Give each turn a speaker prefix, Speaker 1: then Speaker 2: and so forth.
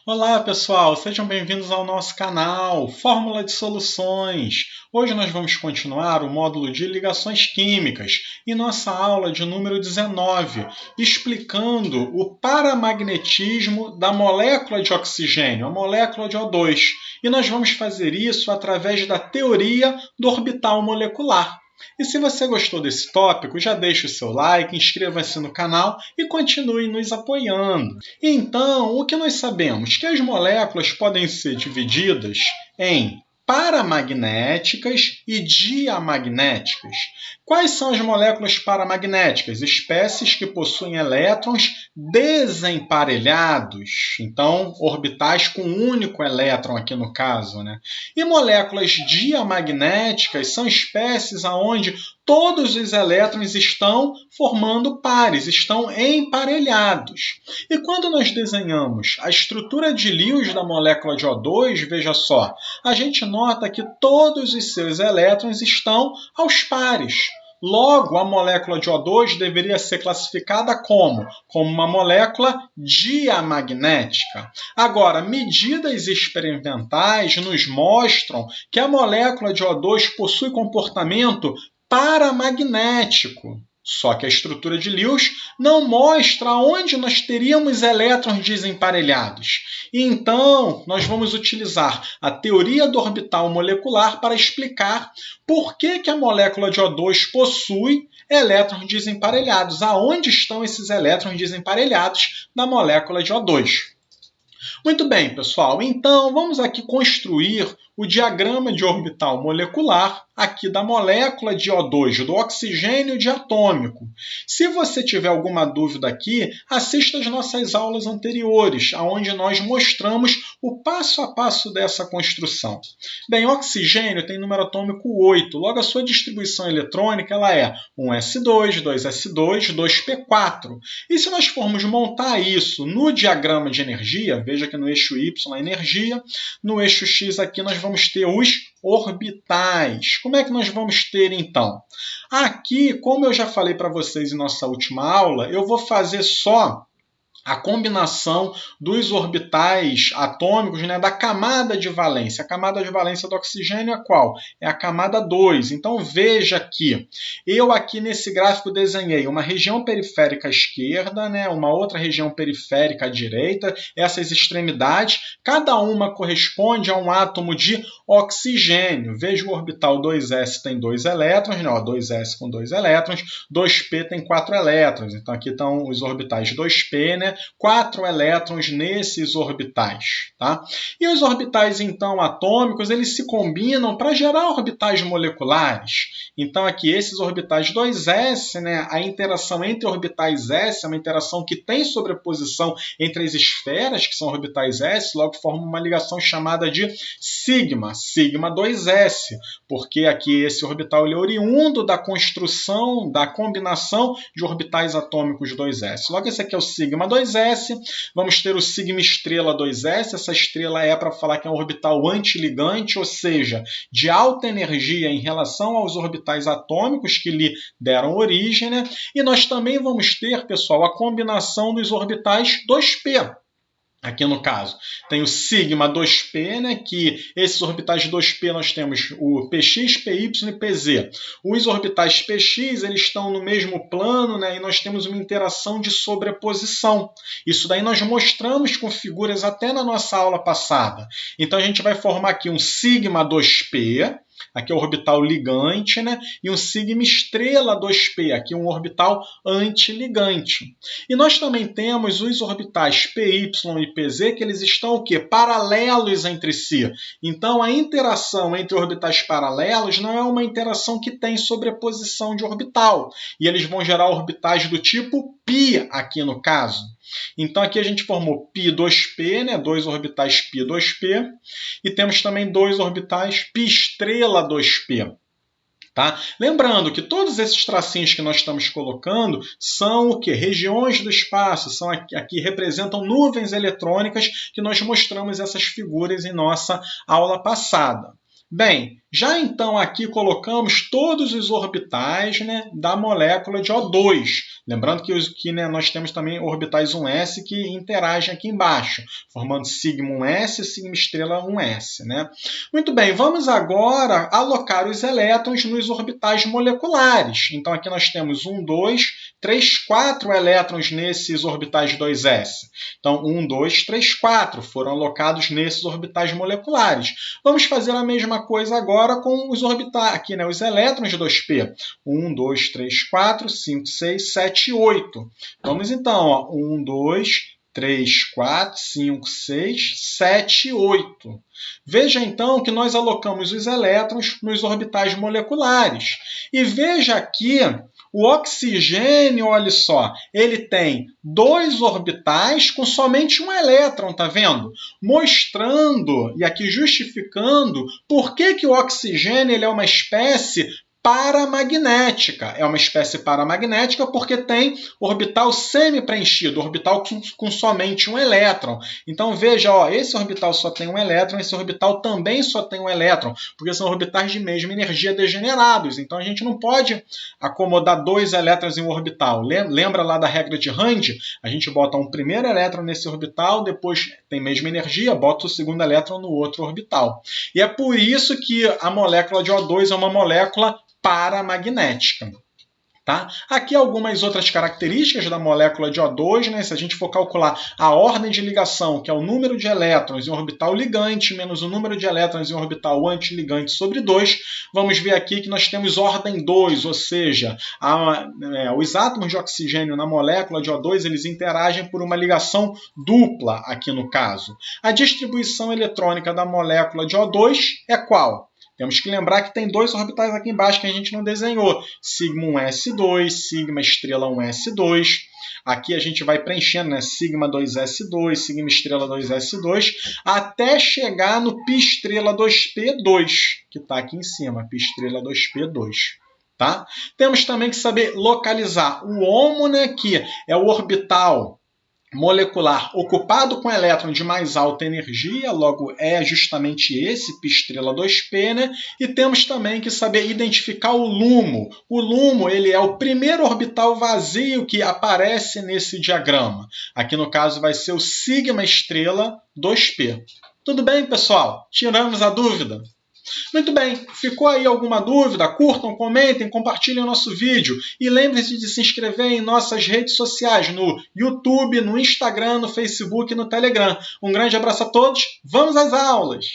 Speaker 1: Olá pessoal, sejam bem-vindos ao nosso canal Fórmula de Soluções. Hoje nós vamos continuar o módulo de ligações químicas e nossa aula de número 19, explicando o paramagnetismo da molécula de oxigênio, a molécula de O2. E nós vamos fazer isso através da teoria do orbital molecular. E se você gostou desse tópico, já deixe o seu like, inscreva-se no canal e continue nos apoiando. Então, o que nós sabemos? Que as moléculas podem ser divididas em paramagnéticas e diamagnéticas. Quais são as moléculas paramagnéticas? Espécies que possuem elétrons desemparelhados, então orbitais com um único elétron aqui no caso, né? E moléculas diamagnéticas são espécies onde todos os elétrons estão formando pares, estão emparelhados. E quando nós desenhamos a estrutura de Lewis da molécula de O2, veja só, a gente nota que todos os seus elétrons estão aos pares. Logo, a molécula de O2 deveria ser classificada como uma molécula diamagnética. Agora, medidas experimentais nos mostram que a molécula de O2 possui comportamento paramagnético. Só que a estrutura de Lewis não mostra onde nós teríamos elétrons desemparelhados. E então, nós vamos utilizar a teoria do orbital molecular para explicar por que a molécula de O2 possui elétrons desemparelhados. Aonde estão esses elétrons desemparelhados na molécula de O2? Muito bem, pessoal. Então, vamos aqui construir o diagrama de orbital molecular aqui da molécula de O2, do oxigênio diatômico. Se você tiver alguma dúvida aqui, assista às nossas aulas anteriores, onde nós mostramos o passo a passo dessa construção. Bem, o oxigênio tem número atômico 8, logo a sua distribuição eletrônica ela é 1s2, 2s2, 2p4. E se nós formos montar isso no diagrama de energia, veja que no eixo Y a energia, no eixo X aqui nós vamos ter os orbitais. Como é que nós vamos ter, então? Aqui, como eu já falei para vocês em nossa última aula, eu vou fazer só a combinação dos orbitais atômicos, né, da camada de valência. A camada de valência do oxigênio é qual? É a camada 2. Então, veja que eu aqui nesse gráfico desenhei uma região periférica à esquerda, né, uma outra região periférica à direita, essas extremidades, cada uma corresponde a um átomo de oxigênio. Veja o orbital 2s tem 2 elétrons, né, 2s com 2 elétrons, 2p tem 4 elétrons. Então, aqui estão os orbitais 2p, né? 4 elétrons nesses orbitais. Tá? E os orbitais, então, atômicos, eles se combinam para gerar orbitais moleculares. Então, aqui, esses orbitais 2s, né, a interação entre orbitais s é uma interação que tem sobreposição entre as esferas, que são orbitais s, logo forma uma ligação chamada de sigma 2s, porque aqui esse orbital ele é oriundo da construção, da combinação de orbitais atômicos 2s. Logo, esse aqui é o sigma 2s, vamos ter o sigma estrela 2s, essa estrela é para falar que é um orbital antiligante, ou seja, de alta energia em relação aos orbitais atômicos que lhe deram origem, né? E nós também vamos ter, pessoal, a combinação dos orbitais 2p. Aqui no caso, tem o sigma 2p, né, que esses orbitais 2p nós temos o px, py e pz. Os orbitais px eles estão no mesmo plano, né, e nós temos uma interação de sobreposição. Isso daí nós mostramos com figuras até na nossa aula passada. Então a gente vai formar aqui um sigma 2p, aqui é o orbital ligante, né? E um sigma estrela 2p, aqui um orbital antiligante. E nós também temos os orbitais py e pz, que eles estão o quê? Paralelos entre si. Então, a interação entre orbitais paralelos não é uma interação que tem sobreposição de orbital. E eles vão gerar orbitais do tipo π aqui no caso. Então, aqui a gente formou π2p, né? 2 orbitais π2p, e temos também 2 orbitais π estrela 2p. Tá? Lembrando que todos esses tracinhos que nós estamos colocando são o quê? Regiões do espaço, são aqui representam nuvens eletrônicas que nós mostramos essas figuras em nossa aula passada. Bem, Já então aqui colocamos todos os orbitais, né, da molécula de O2. Lembrando que nós temos também orbitais 1s que interagem aqui embaixo, formando sigma 1s e sigma estrela 1s. Né? Muito bem, vamos agora alocar os elétrons nos orbitais moleculares. Então aqui nós temos 1, 2, 3, 4 elétrons nesses orbitais 2s. Então 1, 2, 3, 4 foram alocados nesses orbitais moleculares. Vamos fazer a mesma coisa agora com os orbitais, aqui, né, os elétrons de 2p. 1, 2, 3, 4, 5, 6, 7, 8. Vamos então, ó, 1, 2, 3, 4, 5, 6, 7, 8. Veja então que nós alocamos os elétrons nos orbitais moleculares. E veja aqui, o oxigênio, olha só, ele tem 2 orbitais com somente um elétron, tá vendo? Mostrando, e aqui justificando, por que o oxigênio ele é uma espécie paramagnética. É uma espécie paramagnética porque tem orbital semi-preenchido, orbital com somente um elétron. Então veja, ó, esse orbital só tem um elétron, esse orbital também só tem um elétron, porque são orbitais de mesma energia degenerados. Então a gente não pode acomodar 2 elétrons em um orbital. Lembra lá da regra de Rand? A gente bota um primeiro elétron nesse orbital, depois tem mesma energia, bota o segundo elétron no outro orbital. E é por isso que a molécula de O2 é uma molécula paramagnética. Tá? Aqui algumas outras características da molécula de O2, né? Se a gente for calcular a ordem de ligação, que é o número de elétrons em um orbital ligante menos o número de elétrons em um orbital antiligante sobre 2, vamos ver aqui que nós temos ordem 2, ou seja, os átomos de oxigênio na molécula de O2 eles interagem por uma ligação dupla aqui no caso. A distribuição eletrônica da molécula de O2 é qual? Temos que lembrar que tem 2 orbitais aqui embaixo que a gente não desenhou. Sigma 1s2, sigma estrela 1s2. Aqui a gente vai preenchendo, né? Sigma 2s2, sigma estrela 2s2, até chegar no π estrela 2p2, que está aqui em cima, π estrela 2p2. Tá? Temos também que saber localizar o HOMO, né? Que é o orbital molecular ocupado com elétron de mais alta energia, logo é justamente esse, π estrela 2p, né? E temos também que saber identificar o LUMO. O LUMO ele é o primeiro orbital vazio que aparece nesse diagrama. Aqui no caso vai ser o sigma estrela 2p. Tudo bem, pessoal? Tiramos a dúvida? Muito bem, ficou aí alguma dúvida? Curtam, comentem, compartilhem o nosso vídeo e lembre-se de se inscrever em nossas redes sociais, no YouTube, no Instagram, no Facebook e no Telegram. Um grande abraço a todos, vamos às aulas!